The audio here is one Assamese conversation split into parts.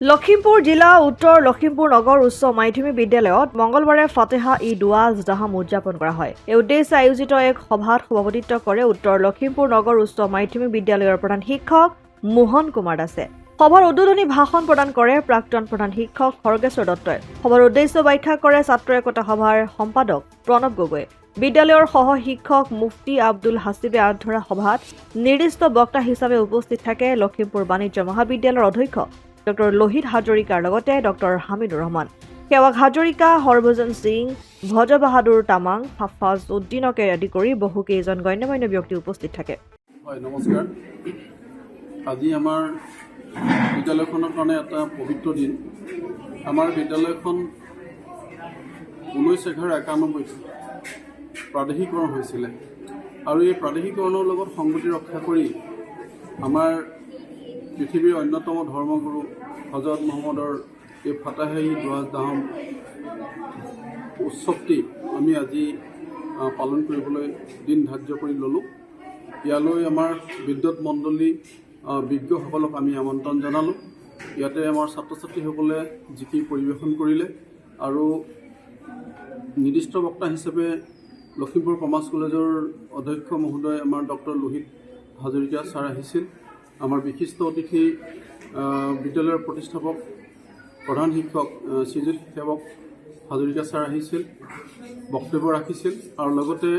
লখিমপুৰ জিলা উত্তৰ লখিমপুৰ নগৰ উচ্চ মাধ্যমিক বিদ্যালয়ত মঙ্গলবাৰে ফাতেহা ঈদ ৱাজ জাহাম উদযাপন কৰা হয়। এই উদ্দেশ্যে আয়োজিত এক সভাত সভাপতিত্ব কৰে উত্তৰ লখিমপুৰ নগৰ উচ্চ মাধ্যমিক বিদ্যালয়ৰ প্ৰধান শিক্ষক মোহন কুমাৰ দাসে। সভাৰ উদ্বোধনী ভাষণ প্ৰদান কৰে প্ৰাক্তন প্ৰধান শিক্ষক খৰ্গেশ্বৰ দত্তই। সভাৰ উদ্দেশ্য ব্যাখ্যা কৰে ছাত্ৰ একতা সভাৰ সম্পাদক প্ৰণৱ গগৈয়ে। বিদ্যালয়ৰ সহ শিক্ষক মুফতি আব্দুল হাছিবে আধৰা সভাত নিৰ্দিষ্ট বক্তা হিচাপে উপস্থিত থাকে লখিমপুৰ বাণিজ্য মহাবিদ্যালয়ৰ অধ্যক্ষ ডক্টৰ লোহিত হাজৰিকাৰ লগতে ডক্টৰ হামিদুৰ ৰহমান, সেৱাক হাজৰিকা, হৰভজন সিং, ভজ বাহাদুৰ তামাং, হাফাজ উদ্দিনকে আদি কৰি বহুকেইজন গণ্যমান্য ব্যক্তি উপস্থিত থাকে। হয়, নমস্কাৰ। আজি আমাৰ বিদ্যালয়খনৰ কাৰণে এটা পবিত্ৰ দিন। আমাৰ বিদ্যালয়খন 19/11/91 প্ৰাদেশিকৰণ হৈছিলে আৰু এই প্ৰাদেশিকৰণৰ লগত সংগতি ৰক্ষা কৰি আমাৰ পৃথিৱীৰ অন্যতম ধৰ্মগুৰু হজৰত মহম্মদৰ এই ফাতেহা ঈদ ৱাজ জাহাম উৎসৱটি আমি আজি পালন কৰিবলৈ দিন ধাৰ্য কৰি ল'লোঁ। ইয়ালৈ আমাৰ বিদ্যুৎ মণ্ডলী বিজ্ঞসকলক আমি আমন্ত্ৰণ জনালোঁ। ইয়াতে আমাৰ ছাত্ৰ ছাত্ৰীসকলে জিকি পৰিৱেশন কৰিলে আৰু নিৰ্দিষ্ট বক্তা হিচাপে লখিমপুৰ কমাৰ্চ কলেজৰ অধ্যক্ষ মহোদয় আমাৰ ডক্টৰ লোহিত হাজৰিকা ছাৰ আহিছিল। আমাৰ বিশিষ্ট অতিথি বিদ্যালয়ৰ প্ৰতিষ্ঠাপক প্ৰধান শিক্ষক শ্ৰীযুত সেৱক হাজৰিকা ছাৰ আহিছিল, বক্তব্য ৰাখিছিল আৰু লগতে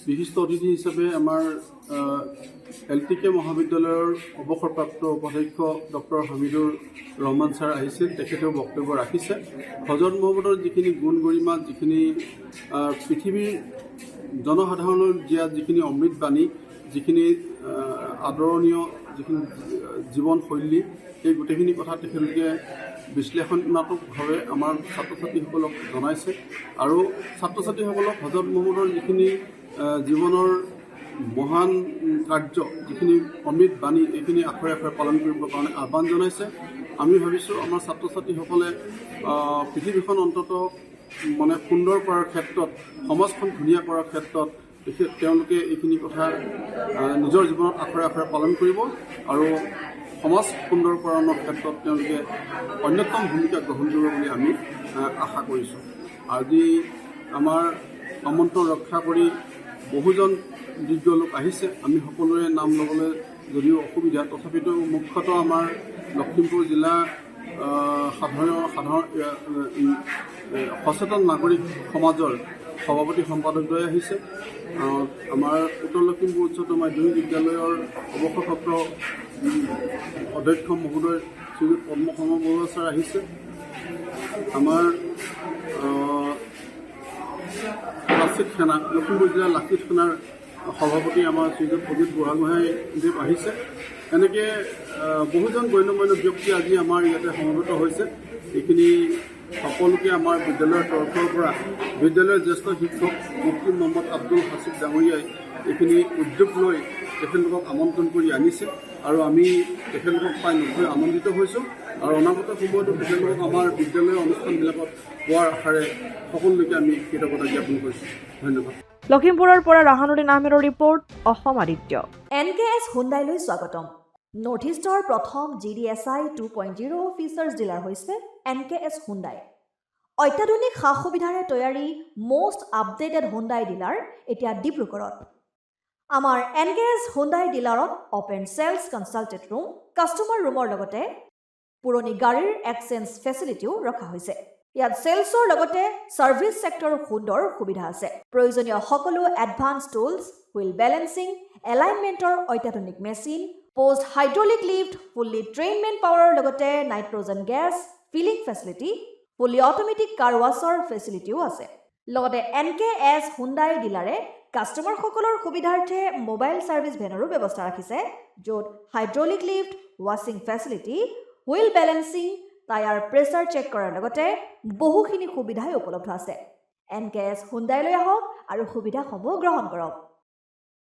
বিশিষ্ট অতিথি হিচাপে আমাৰ LTK মহাবিদ্যালয়ৰ অৱসৰপ্ৰাপ্ত উপাধ্যক্ষ ডক্টৰ হামিদুৰ ৰহমান ছাৰ আহিছিল। তেখেতেও বক্তব্য ৰাখিছে। হজৰত মহম্মদৰ যিখিনি গুণ গৰিমা, যিখিনি পৃথিৱীৰ জনসাধাৰণৰ দিয়া যিখিনি অমৃতবাণী, যিখিনি আদৰণীয় যিখিনি জীৱনশৈলী, এই গোটেইখিনি কথা তেখেতলোকে বিশ্লেষণাত্মকভাৱে আমাৰ ছাত্ৰ ছাত্ৰীসকলক জনাইছে আৰু ছাত্ৰ ছাত্ৰীসকলক হজৰত মহম্মদৰ যিখিনি জীৱনৰ মহান কাৰ্য, যিখিনি অমৃত বাণী, এইখিনি আখৰে আখৰে পালন কৰিবৰ কাৰণে আহ্বান জনাইছে। আমি ভাবিছোঁ আমাৰ ছাত্ৰ ছাত্ৰীসকলে পৃথিৱীখন অন্তত মানে সুন্দৰ কৰাৰ ক্ষেত্ৰত, সমাজখন ধুনীয়া কৰাৰ ক্ষেত্ৰত তেওঁলোকে এইখিনি কথা নিজৰ জীৱনত আখৰে আখৰে পালন কৰিব আৰু সমাজ সুন্দৰকৰণৰ ক্ষেত্ৰত তেওঁলোকে অন্যতম ভূমিকা গ্ৰহণ কৰিব বুলি আমি আশা কৰিছোঁ। আজি আমাৰ আমন্ত্ৰণ ৰক্ষা কৰি বহুজন যোগ্য লোক আহিছে। আমি সকলোৰে নাম ল'বলৈ যদিও অসুবিধা, তথাপিতো মুখ্যতঃ আমাৰ লখিমপুৰ জিলা সাধাৰণ সচেতন নাগৰিক সমাজৰ সভাপতি সম্পাদকদ্বয় আহিছে। আমাৰ উত্তৰ লখিমপুৰ উচ্চতৰ মাধ্যমিক বিদ্যালয়ৰ অৱসৰপ্ৰাপ্ত অধ্যক্ষ মহোদয় শ্ৰীযুত পদ্মশৰ্মা বৰুৱা ছাৰ আহিছে। আমাৰ লাচিত সেনা, লখিমপুৰ জিলাৰ লাচিত সেনাৰ সভাপতি আমাৰ শ্ৰীযুত প্ৰদীপ বুঢ়াগোহাঁইদেৱ আহিছে। এনেকৈ বহুজন গণ্যমান্য ব্যক্তি আজি আমাৰ ইয়াতে সমবেত হৈছে। এইখিনি সকলোকে আমাৰ বিদ্যালয়ৰ তৰফৰ পৰা বিদ্যালয়ৰ জ্যেষ্ঠ শিক্ষক মুফতি মহম্মদ আব্দুল হাছিব ডাঙৰীয়াই এইখিনি উদ্যোগ লৈ তেখেতলোকক আমন্ত্ৰণ কৰি আনিছে আৰু আমি তেখেতলোকক পাই নথৈ আনন্দিত হৈছোঁ আৰু অনাগত সময়তো তেখেতলোকক আমাৰ বিদ্যালয়ৰ অনুষ্ঠানবিলাকত পোৱাৰ আশাৰে সকলোলৈকে আমি কৃতজ্ঞতা জ্ঞাপন কৰিছোঁ। ধন্যবাদ। লখিমপুৰৰ পৰা ৰাহানুদ্দিন আহমেদৰ ৰিপৰ্ট, অসম আদিত্য। NKS হুণ্ডাইলৈ স্বাগতম। নৰ্থ ইষ্টৰ প্ৰথম GDSI 2.0 ফিচাৰ্ছ ডিলাৰ হৈছে NKS হুণ্ডাই। অত্যাধুনিক সা সুবিধাৰে তৈয়াৰী মষ্ট আপডেটেড হুণ্ডাই ডিলাৰ এতিয়া ডিব্ৰুগড়ত। আমাৰ NKS হুণ্ডাই ডিলাৰত open sales consulted room, customer ৰুমৰ লগতে পুৰণি গাড়ীৰ এক্সচেঞ্জ ফেচিলিটিও ৰখা হৈছে। ইয়াত চেলছৰ লগতে ছাৰ্ভিচ ছেক্টৰৰ সুন্দৰ সুবিধা আছে। প্ৰয়োজনীয় সকলো এডভান্স টুলছ, হুইল বেলেঞ্চিং, এলাইনমেণ্টৰ অত্যাধুনিক machine, post hydraulic lift, fully ট্ৰেইনমেণ্ট পাৱাৰৰ লগতে nitrogen gas filling facility, fully automatic car ৱাছৰ ফেচিলিটিও আছে। লগতে NKS হুণ্ডাই ডিলাৰে কাষ্টমাৰসকলৰ সুবিধাৰ্থে মোবাইল ছাৰ্ভিচ ভেনৰো ব্যৱস্থা ৰাখিছে, য'ত হাইড্ৰলিক লিফ্ট, ৱাশ্বিং facility, wheel balancing, tyre pressure check কৰাৰ লগতে বহুখিনি সুবিধাই উপলব্ধ আছে। NKS হুণ্ডাইলৈ আহক আৰু সুবিধাসমূহ গ্ৰহণ কৰক।